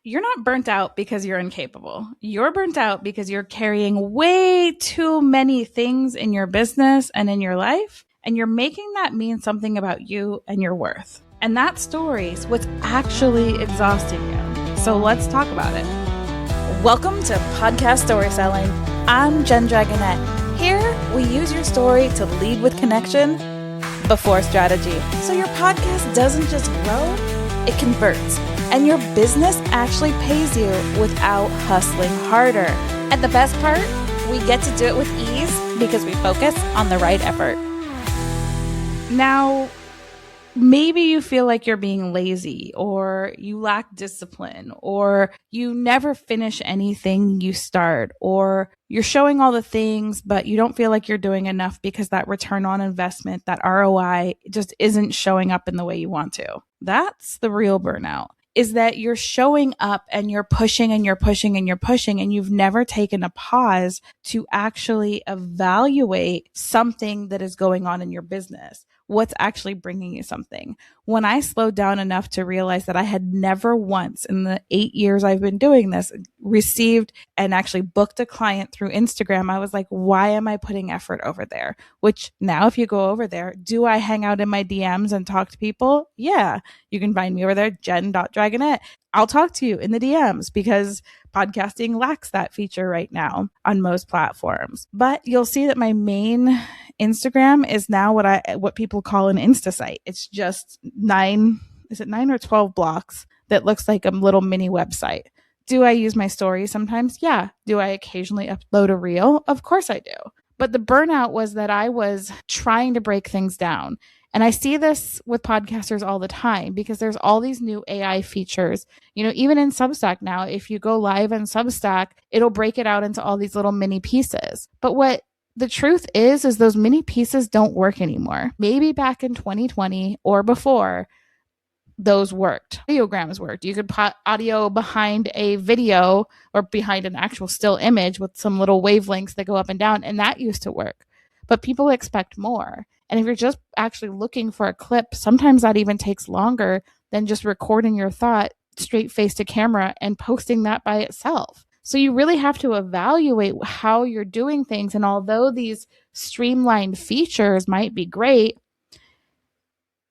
You're not burnt out because you're incapable. You're burnt out because you're carrying way too many things in your business and in your life, and you're making that mean something about you and your worth. And that story's what's actually exhausting you. So let's talk about it. Welcome to Podcast Story Selling. I'm Jen Dragonette. Here, we use your story to lead with connection before strategy. So your podcast doesn't just grow, it converts. And your business actually pays you without hustling harder. And the best part, we get to do it with ease because we focus on the right effort. Now, maybe you feel like you're being lazy, or you lack discipline, or you never finish anything you start, or you're showing all the things, but you don't feel like you're doing enough because that return on investment, that ROI, just isn't showing up in the way you want to. That's the real burnout. Is that you're showing up and you're pushing and you're pushing and you're pushing, and you've never taken a pause to actually evaluate something that is going on in your business. What's actually bringing you something? When I slowed down enough to realize that I had never once in the 8 years I've been doing this received and actually booked a client through Instagram, I was like, why am I putting effort over there? Which now if you go over there, do I hang out in my DMs and talk to people? Yeah, you can find me over there, jen.dragonette. I'll talk to you in the DMs because podcasting lacks that feature right now on most platforms. But you'll see that my main Instagram is now what people call an Insta site. It's just 9 or 12 blocks that looks like a little mini website. Do I use my stories sometimes? Yeah. Do I occasionally upload a reel? Of course I do. But the burnout was that I was trying to break things down. And I see this with podcasters all the time because there's all these new AI features. You know, even in Substack now, if you go live in Substack, it'll break it out into all these little mini pieces. But what the truth is those mini pieces don't work anymore. Maybe back in 2020 or before, those worked. Audiograms worked. You could put audio behind a video or behind an actual still image with some little wavelengths that go up and down, and that used to work. But people expect more. And if you're just actually looking for a clip, sometimes that even takes longer than just recording your thought straight face to camera and posting that by itself. So you really have to evaluate how you're doing things. And although these streamlined features might be great,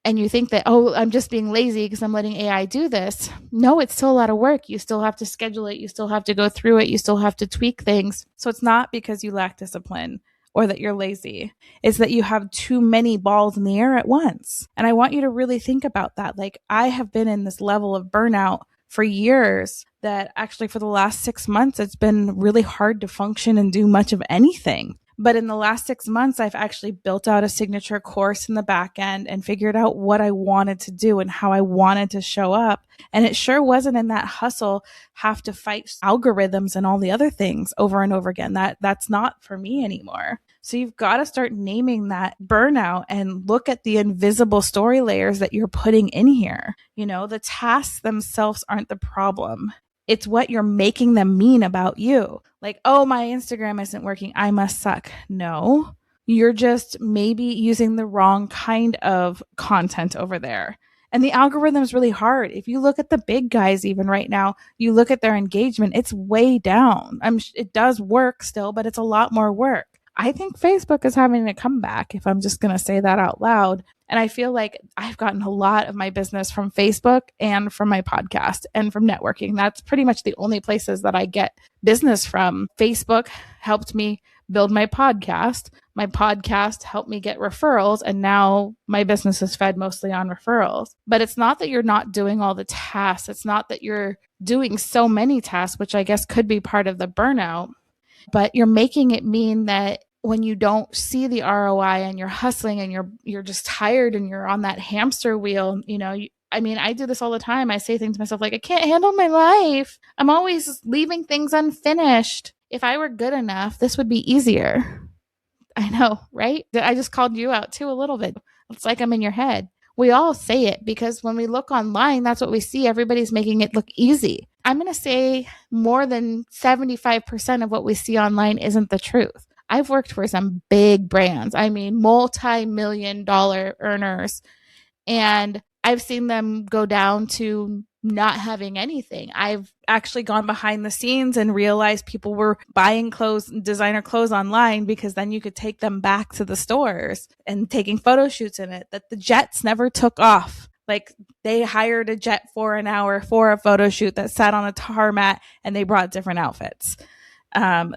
and you think that, oh, I'm just being lazy because I'm letting AI do this. No, it's still a lot of work. You still have to schedule it. You still have to go through it. You still have to tweak things. So it's not because you lack discipline or that you're lazy. It's that you have too many balls in the air at once. And I want you to really think about that. Like, I have been in this level of burnout for years that actually for the last 6 months, it's been really hard to function and do much of anything. But in the last 6 months, I've actually built out a signature course in the back end and figured out what I wanted to do and how I wanted to show up. And it sure wasn't in that hustle, have to fight algorithms and all the other things over and over again. That's not for me anymore. So you've got to start naming that burnout and look at the invisible story layers that you're putting in here. You know, the tasks themselves aren't the problem. It's what you're making them mean about you. Like, oh, my Instagram isn't working, I must suck. No, you're just maybe using the wrong kind of content over there. And the algorithm is really hard. If you look at the big guys, even right now, you look at their engagement, it's way down. It does work still, but it's a lot more work. I think Facebook is having a comeback, if I'm just going to say that out loud. And I feel like I've gotten a lot of my business from Facebook and from my podcast and from networking. That's pretty much the only places that I get business from. Facebook helped me build my podcast. My podcast helped me get referrals. And now my business is fed mostly on referrals. But it's not that you're not doing all the tasks. It's not that you're doing so many tasks, which I guess could be part of the burnout. But you're making it mean that when you don't see the ROI and you're hustling and you're just tired and you're on that hamster wheel, you know, I do this all the time. I say things to myself like, I can't handle my life. I'm always leaving things unfinished. If I were good enough, this would be easier. I know, right? I just called you out too a little bit. It's like I'm in your head. We all say it because when we look online, that's what we see. Everybody's making it look easy. I'm going to say more than 75% of what we see online isn't the truth. I've worked for some big brands. multi-million dollar earners. And I've seen them go down to not having anything. I've actually gone behind the scenes and realized people were buying clothes, designer clothes online, because then you could take them back to the stores and taking photo shoots in it, that the jets never took off. Like, they hired a jet for an hour for a photo shoot that sat on a tarmac, and they brought different outfits.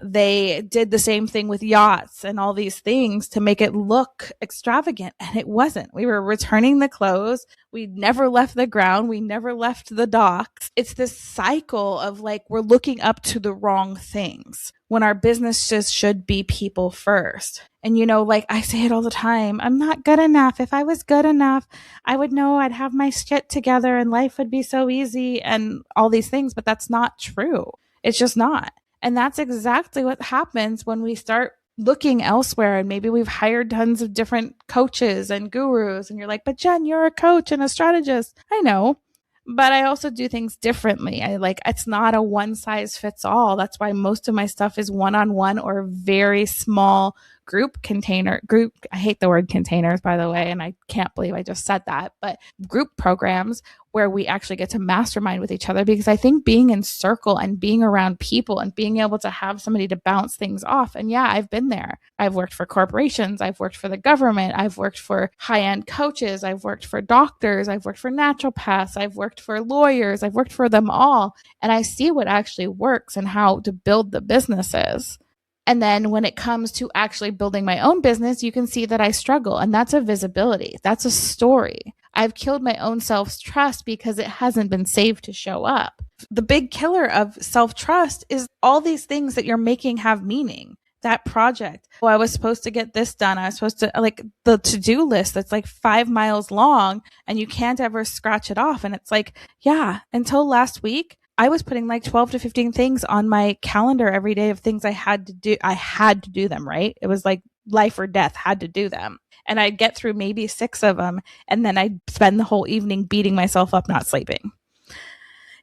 They did the same thing with yachts and all these things to make it look extravagant, and it wasn't. We were returning the clothes. We never left the ground. We never left the docks. It's this cycle of like, we're looking up to the wrong things when our business just should be people first. And, you know, like I say it all the time, I'm not good enough. If I was good enough, I would know I'd have my shit together and life would be so easy and all these things. But that's not true. It's just not. And that's exactly what happens when we start looking elsewhere. And maybe we've hired tons of different coaches and gurus. And you're like, but Jen, you're a coach and a strategist. I know. But I also do things differently. It's not a one size fits all. That's why most of my stuff is one-on-one or very small group. I hate the word containers, by the way, and I can't believe I just said that, but group programs where we actually get to mastermind with each other, because I think being in circle and being around people and being able to have somebody to bounce things off. And yeah, I've been there. I've worked for corporations. I've worked for the government. I've worked for high-end coaches. I've worked for doctors. I've worked for naturopaths. I've worked for lawyers. I've worked for them all. And I see what actually works and how to build the businesses. And then when it comes to actually building my own business, you can see that I struggle. And that's a visibility. That's a story. I've killed my own self-trust because it hasn't been saved to show up. The big killer of self-trust is all these things that you're making have meaning. That project. Oh, I was supposed to get this done. I was supposed to, like, the to-do list that's like 5 miles long and you can't ever scratch it off. And it's like, yeah, until last week, I was putting like 12 to 15 things on my calendar every day of things I had to do. I had to do them, right? It was like life or death, had to do them. And I'd get through maybe 6 of them. And then I'd spend the whole evening beating myself up, not sleeping.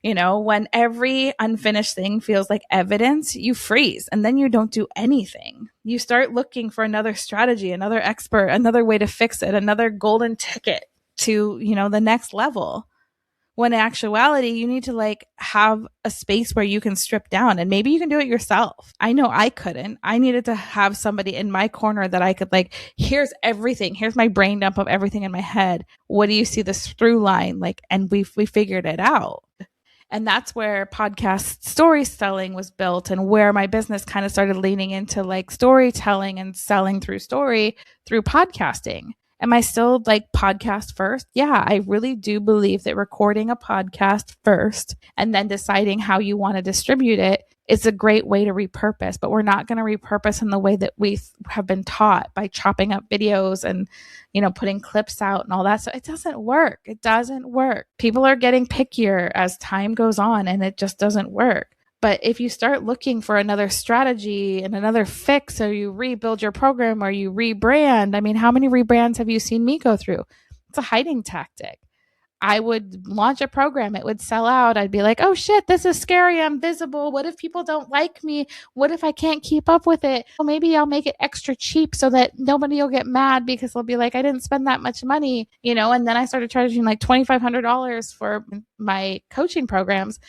You know, when every unfinished thing feels like evidence, you freeze and then you don't do anything. You start looking for another strategy, another expert, another way to fix it, another golden ticket to, you know, the next level. When in actuality, you need to like have a space where you can strip down, and maybe you can do it yourself. I know I couldn't. I needed to have somebody in my corner that I could like, here's everything. Here's my brain dump of everything in my head. What do you see this through line? Like, and we figured it out. And that's where podcast storytelling was built, and where my business kind of started leaning into like storytelling and selling through story through podcasting. Am I still like podcast first? Yeah, I really do believe that recording a podcast first and then deciding how you want to distribute it is a great way to repurpose. But we're not going to repurpose in the way that we have been taught, by chopping up videos and, you know, putting clips out and all that. So it doesn't work. It doesn't work. People are getting pickier as time goes on, and it just doesn't work. But if you start looking for another strategy and another fix, or you rebuild your program, or you rebrand, I mean, how many rebrands have you seen me go through? It's a hiding tactic. I would launch a program. It would sell out. I'd be like, oh shit, this is scary. I'm visible. What if people don't like me? What if I can't keep up with it? Well, maybe I'll make it extra cheap so that nobody will get mad, because they'll be like, I didn't spend that much money, you know? And then I started charging like $2,500 for my coaching programs.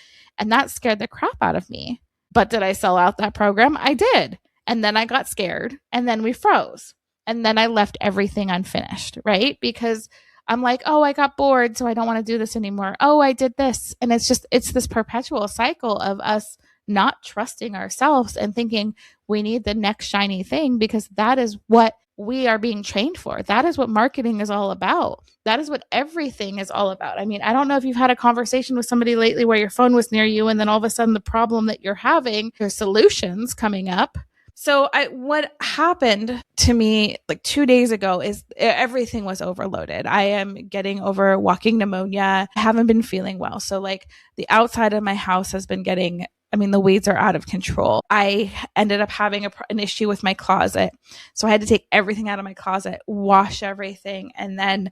And that scared the crap out of me. But did I sell out that program? I did. And then I got scared, and then we froze. And then I left everything unfinished, right? Because I'm like, oh, I got bored, so I don't want to do this anymore. Oh, I did this. And it's this perpetual cycle of us not trusting ourselves and thinking we need the next shiny thing, because that is what we are being trained for. That is what marketing is all about. That is what everything is all about. I mean, I don't know if you've had a conversation with somebody lately where your phone was near you, and then all of a sudden the problem that you're having, your solutions coming up. So what happened to me like 2 days ago is everything was overloaded. I am getting over walking pneumonia. I haven't been feeling well. So like the outside of my house has been getting, I mean, the weeds are out of control. I ended up having an issue with my closet. So I had to take everything out of my closet, wash everything. And then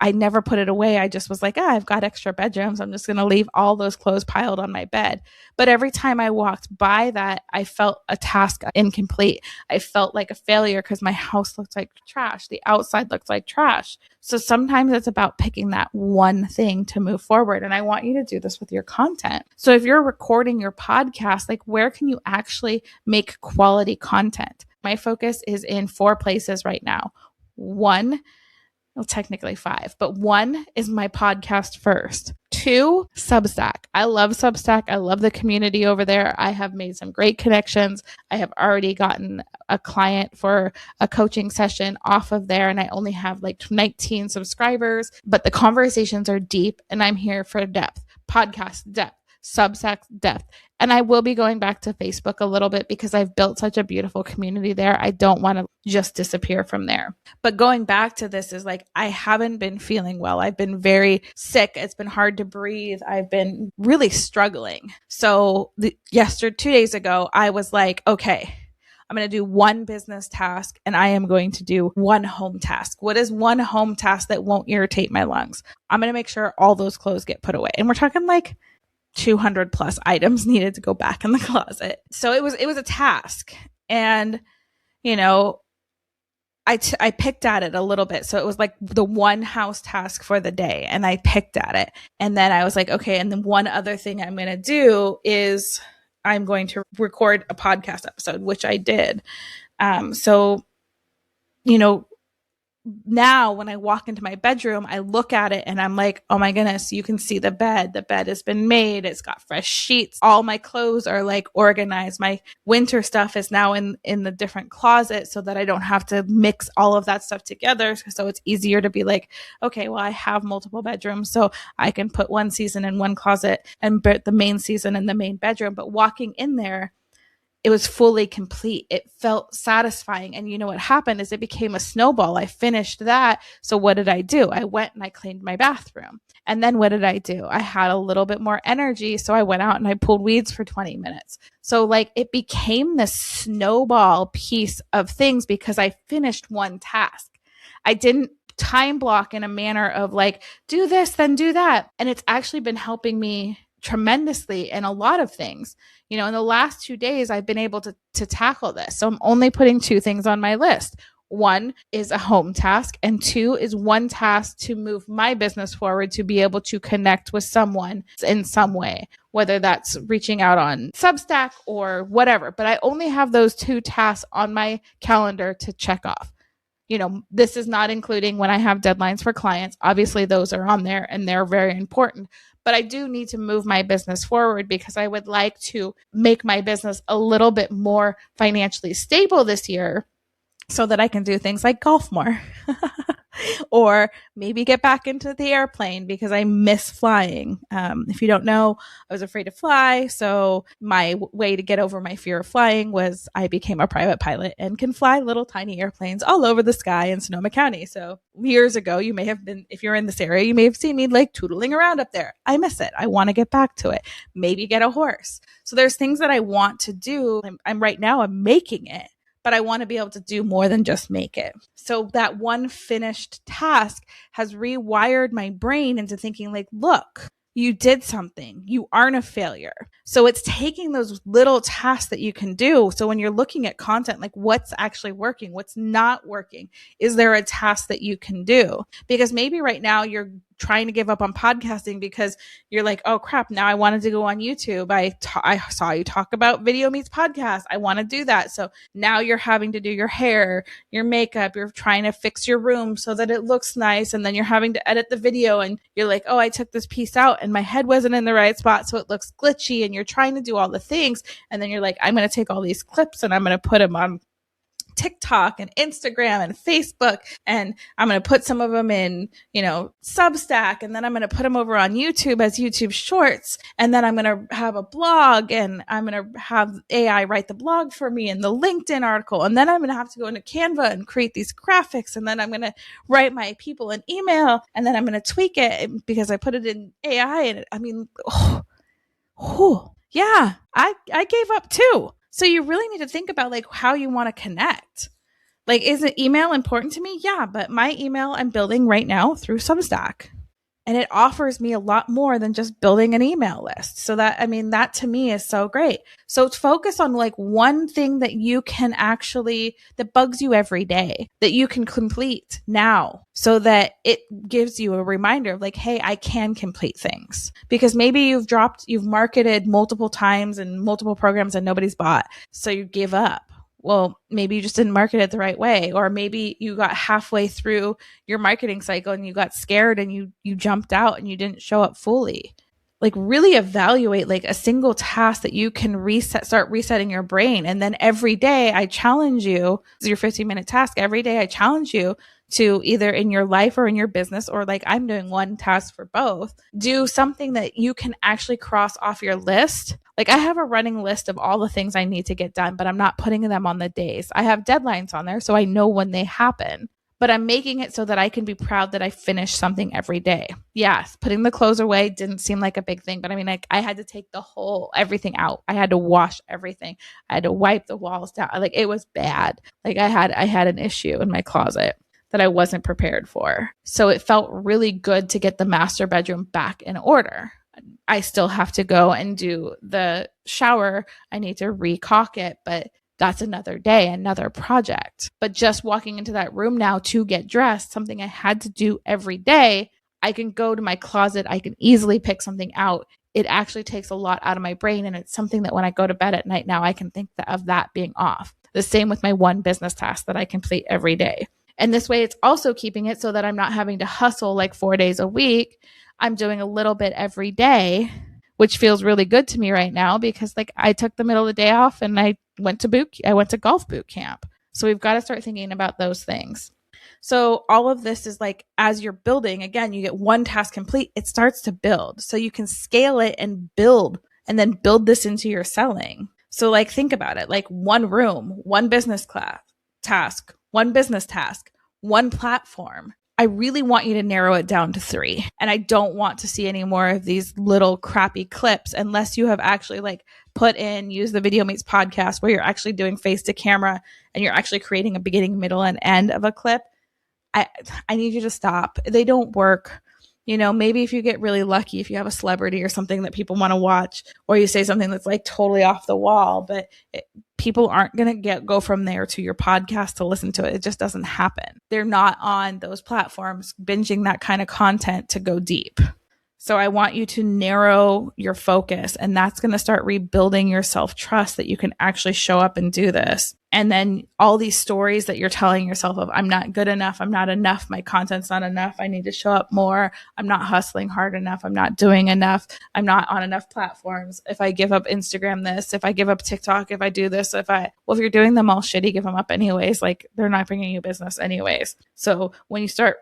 I never put it away. I just was like, I've got extra bedrooms. I'm just going to leave all those clothes piled on my bed. But every time I walked by that, I felt a task incomplete. I felt like a failure because my house looked like trash. The outside looked like trash. So sometimes it's about picking that one thing to move forward. And I want you to do this with your content. So if you're recording your podcast, like where can you actually make quality content? My focus is in 4 places right now. One, well, technically 5, but 1 is my podcast first. 2, Substack. I love Substack. I love the community over there. I have made some great connections. I have already gotten a client for a coaching session off of there, and I only have like 19 subscribers, but the conversations are deep, and I'm here for depth, podcast depth, Substack depth. And I will be going back to Facebook a little bit because I've built such a beautiful community there. I don't want to just disappear from there. But going back to this is like, I haven't been feeling well. I've been very sick. It's been hard to breathe. I've been really struggling. So 2 days ago, I was like, okay, I'm going to do 1 business task and I am going to do 1 home task. What is 1 home task that won't irritate my lungs? I'm going to make sure all those clothes get put away. And we're talking like 200 plus items needed to go back in the closet. So it was a task. And, you know, I picked at it a little bit. So it was like the 1 house task for the day. And I picked at it. And then I was like, okay. And then one other thing I'm going to do is I'm going to record a podcast episode, which I did. So, you know, now when I walk into my bedroom, I look at it and I'm like, oh my goodness, you can see the bed. The bed has been made. It's got fresh sheets. All my clothes are like organized. My winter stuff is now in the different closet so that I don't have to mix all of that stuff together. So it's easier to be like, okay, well, I have multiple bedrooms, so I can put one season in one closet and the main season in the main bedroom. But walking in there, it was fully complete. It felt satisfying. And you know what happened is it became a snowball. I finished that. So what did I do? I went and I cleaned my bathroom. And then what did I do? I had a little bit more energy. So I went out and I pulled weeds for 20 minutes. So like it became this snowball piece of things because I finished 1 task. I didn't time block in a manner of like, do this, then do that. And it's actually been helping me tremendously in a lot of things. You know, in the last 2 days, I've been able to tackle this. So I'm only putting 2 things on my list. 1 is a home task, and 2 is 1 task to move my business forward, to be able to connect with someone in some way, whether that's reaching out on Substack or whatever. But I only have those 2 tasks on my calendar to check off. You know, this is not including when I have deadlines for clients. Obviously, those are on there and they're very important. But I do need to move my business forward because I would like to make my business a little bit more financially stable this year so that I can do things like golf more. Or maybe get back into the airplane because I miss flying. If you don't know, I was afraid to fly. So my way to get over my fear of flying was I became a private pilot and can fly little tiny airplanes all over the sky in Sonoma County. So years ago, you may have been, if you're in this area, you may have seen me like tootling around up there. I miss it. I want to get back to it. Maybe get a horse. So there's things that I want to do. I'm right now, I'm making it. But I want to be able to do more than just make it. So that 1 finished task has rewired my brain into thinking like, look, you did something. You aren't a failure. So it's taking those little tasks that you can do. So when you're looking at content, like what's actually working, what's not working, is there a task that you can do? Because maybe right now you're trying to give up on podcasting because you're like, oh crap, now I wanted to go on YouTube. I saw you talk about video meets podcast. I want to do that. So now you're having to do your hair, your makeup, you're trying to fix your room so that it looks nice. And then you're having to edit the video and you're like, oh, I took this piece out and my head wasn't in the right spot. So it looks glitchy, and you're trying to do all the things. And then you're like, I'm going to take all these clips and I'm going to put them on TikTok and Instagram and Facebook, and I'm going to put some of them in, you know, Substack, and then I'm going to put them over on YouTube as YouTube Shorts, and then I'm going to have a blog, and I'm going to have AI write the blog for me and the LinkedIn article, and then I'm going to have to go into Canva and create these graphics, and then I'm going to write my people an email, and then I'm going to tweak it because I put it in AI, and yeah, I gave up too. So you really need to think about like how you want to connect. Like, is an email important to me? Yeah, but my email I'm building right now through Substack. And it offers me a lot more than just building an email list. So that, I mean, that to me is so great. So focus on like one thing that you can actually, that bugs you every day, that you can complete now, so that it gives you a reminder of like, hey, I can complete things. Because maybe you've marketed multiple times and multiple programs and nobody's bought. So you give up. Well, maybe you just didn't market it the right way, or maybe you got halfway through your marketing cycle and you got scared and you jumped out and you didn't show up fully. Like, really evaluate like a single task that you can start resetting your brain. And then every day I challenge you, this is your 15-minute task. Every day I challenge you to, either in your life or in your business, or like I'm doing one task for both, do something that you can actually cross off your list. Like, I have a running list of all the things I need to get done, but I'm not putting them on the days. I have deadlines on there so I know when they happen, but I'm making it so that I can be proud that I finish something every day. Yes, putting the clothes away didn't seem like a big thing, but I mean, like, I had to take everything out. I had to wash everything. I had to wipe the walls down. Like, it was bad. Like, I had an issue in my closet that I wasn't prepared for. So it felt really good to get the master bedroom back in order. I still have to go and do the shower. I need to re-caulk it, but that's another day, another project. But just walking into that room now to get dressed, something I had to do every day, I can go to my closet. I can easily pick something out. It actually takes a lot out of my brain. And it's something that when I go to bed at night now, I can think of that being off. The same with my one business task that I complete every day. And this way, it's also keeping it so that I'm not having to hustle like 4 days a week. I'm doing a little bit every day, which feels really good to me right now, because like I took the middle of the day off and I went to golf boot camp. So we've got to start thinking about those things. So all of this is like, as you're building, again, you get one task complete, it starts to build. So you can scale it and build, and then build this into your selling. So like, think about it, like one room, one business task, one business task, one platform. I really want you to narrow it down to 3. And I don't want to see any more of these little crappy clips unless you have actually like use the Video Meets podcast where you're actually doing face to camera and you're actually creating a beginning, middle, and end of a clip. I need you to stop. They don't work. You know, maybe if you get really lucky, if you have a celebrity or something that people want to watch, or you say something that's like totally off the wall, but people aren't going to go from there to your podcast to listen to it. It just doesn't happen. They're not on those platforms binging that kind of content to go deep. So I want you to narrow your focus, and that's going to start rebuilding your self-trust that you can actually show up and do this. And then all these stories that you're telling yourself of, I'm not good enough, I'm not enough, my content's not enough, I need to show up more, I'm not hustling hard enough, I'm not doing enough, I'm not on enough platforms. If I give up Instagram this, if I give up TikTok, if I do this, if you're doing them all shitty, give them up anyways. Like, they're not bringing you business anyways. So when you start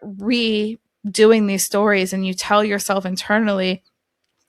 doing these stories and you tell yourself internally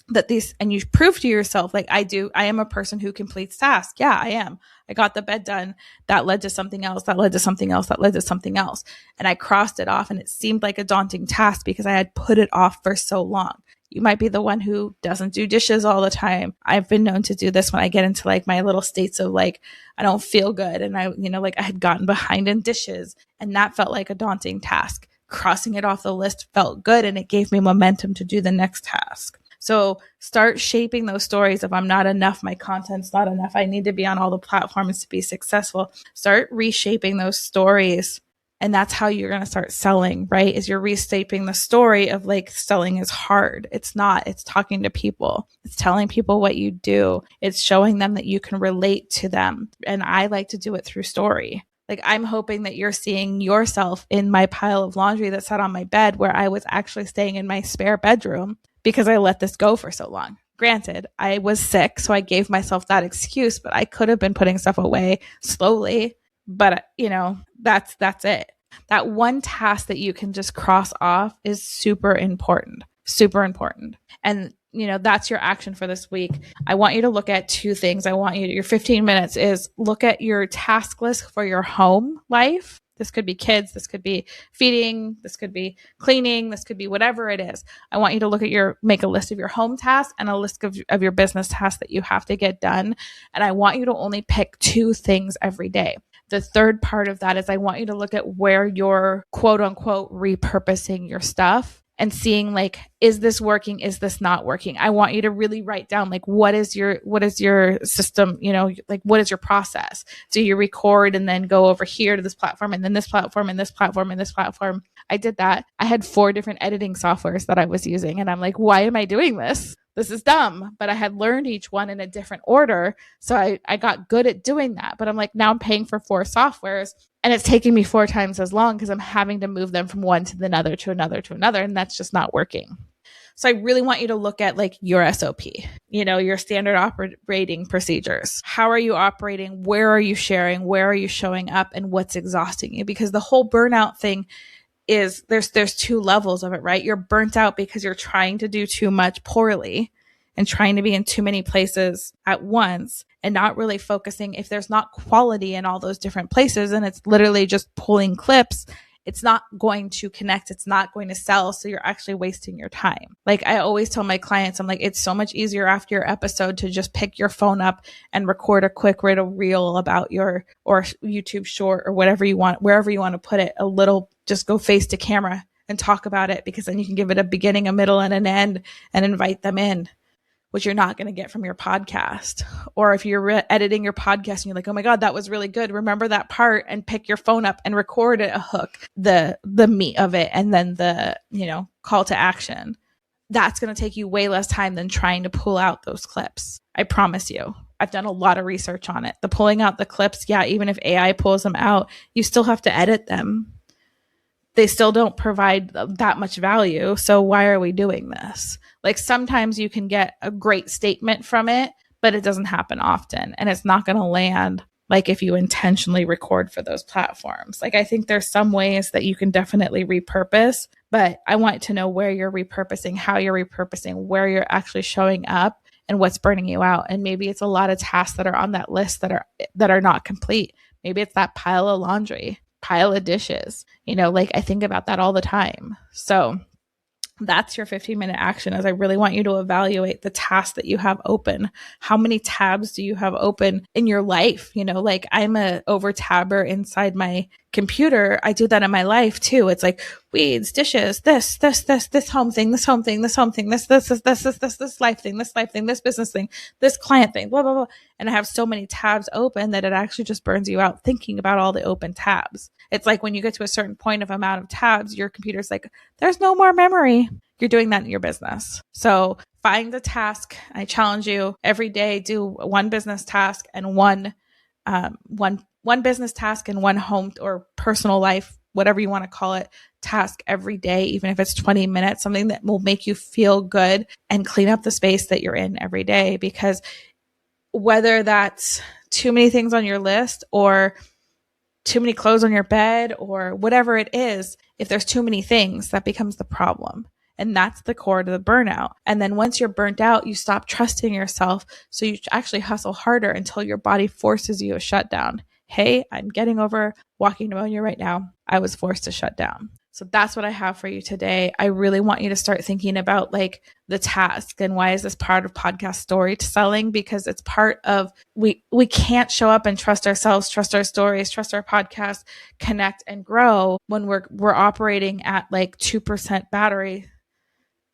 that and you prove to yourself, like I am a person who completes tasks. Yeah, I am. I got the bed done. That led to something else. That led to something else. That led to something else. And I crossed it off, and it seemed like a daunting task because I had put it off for so long. You might be the one who doesn't do dishes all the time. I've been known to do this when I get into like my little states of like, I don't feel good. And I had gotten behind in dishes, and that felt like a daunting task. Crossing it off the list felt good, and it gave me momentum to do the next task. So start shaping those stories of, I'm not enough, my content's not enough, I need to be on all the platforms to be successful. Start reshaping those stories. And that's how you're going to start selling, right? Is you're reshaping the story of like, selling is hard. It's not. It's talking to people. It's telling people what you do. It's showing them that you can relate to them. And I like to do it through story. Like, I'm hoping that you're seeing yourself in my pile of laundry that sat on my bed, where I was actually staying in my spare bedroom because I let this go for so long. Granted, I was sick, so I gave myself that excuse, but I could have been putting stuff away slowly. But, that's it. That one task that you can just cross off is super important, super important. And that's your action for this week. I want you to look at 2 things. Your 15 minutes is look at your task list for your home life. This could be kids. This could be feeding. This could be cleaning. This could be whatever it is. I want you to make a list of your home tasks and a list of your business tasks that you have to get done. And I want you to only pick 2 things every day. The third part of that is I want you to look at where you're quote unquote repurposing your stuff and seeing like, is this working? Is this not working? I want you to really write down like, what is your system? Like what is your process? Do you record and then go over here to this platform and then this platform and this platform and this platform? I did that. I had 4 different editing softwares that I was using. And I'm like, why am I doing this? This is dumb. But I had learned each one in a different order. So I got good at doing that. But I'm like, now I'm paying for 4 softwares and it's taking me 4 times as long because I'm having to move them from one to another to another to another. And that's just not working. So I really want you to look at like your SOP, your standard operating procedures. How are you operating? Where are you sharing? Where are you showing up? And what's exhausting you? Because the whole burnout thing is there's 2 levels of it, right? You're burnt out because you're trying to do too much poorly and trying to be in too many places at once and not really focusing. If there's not quality in all those different places and it's literally just pulling clips, it's not going to connect. It's not going to sell. So you're actually wasting your time. Like I always tell my clients, I'm like, it's so much easier after your episode to just pick your phone up and record a quick little reel about or YouTube short or whatever you want, wherever you want to put it, just go face to camera and talk about it, because then you can give it a beginning, a middle, and an end and invite them in, which you're not going to get from your podcast. Or if you're editing your podcast and you're like, oh my God, that was really good. Remember that part and pick your phone up and record it, a hook, the meat of it, and then the, call to action. That's going to take you way less time than trying to pull out those clips. I promise you. I've done a lot of research on it. The pulling out the clips, yeah, even if AI pulls them out, you still have to edit them. They still don't provide that much value. So why are we doing this? Like sometimes you can get a great statement from it, but it doesn't happen often. And it's not going to land like if you intentionally record for those platforms. Like I think there's some ways that you can definitely repurpose, but I want to know where you're repurposing, how you're repurposing, where you're actually showing up and what's burning you out. And maybe it's a lot of tasks that are on that list that are not complete. Maybe it's that pile of laundry, pile of dishes, like I think about that all the time. So that's your 15-minute action, is I really want you to evaluate the tasks that you have open. How many tabs do you have open in your life? Like I'm a over tabber inside my computer. I do that in my life too. It's like weeds, dishes, this home thing, this life thing, this business thing, this client thing, blah, blah, blah. And I have so many tabs open that it actually just burns you out thinking about all the open tabs. It's like when you get to a certain point of amount of tabs, your computer's like, there's no more memory. You're doing that in your business. So find the task. I challenge you every day, do one business task and one business task and one home or personal life, whatever you want to call it, task every day, even if it's 20 minutes, something that will make you feel good and clean up the space that you're in every day. Because whether that's too many things on your list or too many clothes on your bed or whatever it is, if there's too many things, that becomes the problem. And that's the core to the burnout. And then once you're burnt out, you stop trusting yourself. So you actually hustle harder until your body forces you to shut down. Hey, I'm getting over walking pneumonia right now. I was forced to shut down. So that's what I have for you today. I really want you to start thinking about like the task and why is this part of podcast storytelling? Because it's part of, we can't show up and trust ourselves, trust our stories, trust our podcast, connect and grow when we're operating at like 2% battery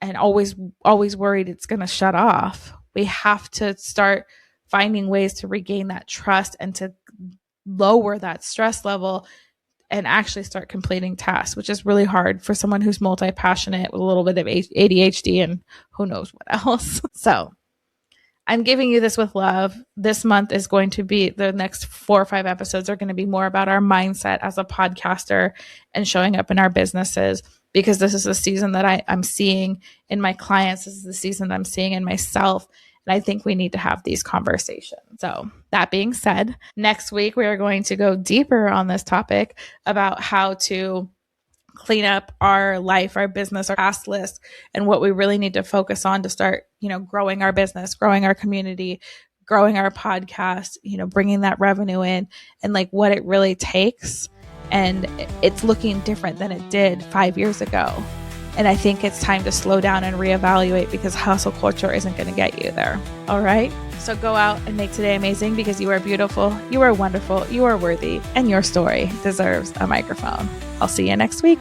and always worried it's going to shut off. We have to start finding ways to regain that trust and to lower that stress level and actually start completing tasks, which is really hard for someone who's multi-passionate with a little bit of ADHD and who knows what else. So I'm giving you this with love. This month is going to be, the next 4 or 5 episodes are going to be more about our mindset as a podcaster and showing up in our businesses, because this is the season that I'm seeing in my clients. This is the season that I'm seeing in myself. And I think we need to have these conversations. So that being said, next week, we are going to go deeper on this topic about how to clean up our life, our business, our task list, and what we really need to focus on to start, growing our business, growing our community, growing our podcast, bringing that revenue in, and like what it really takes and it's looking different than it did 5 years ago. And I think it's time to slow down and reevaluate, because hustle culture isn't going to get you there. All right? So go out and make today amazing, because you are beautiful, you are wonderful, you are worthy, and your story deserves a microphone. I'll see you next week.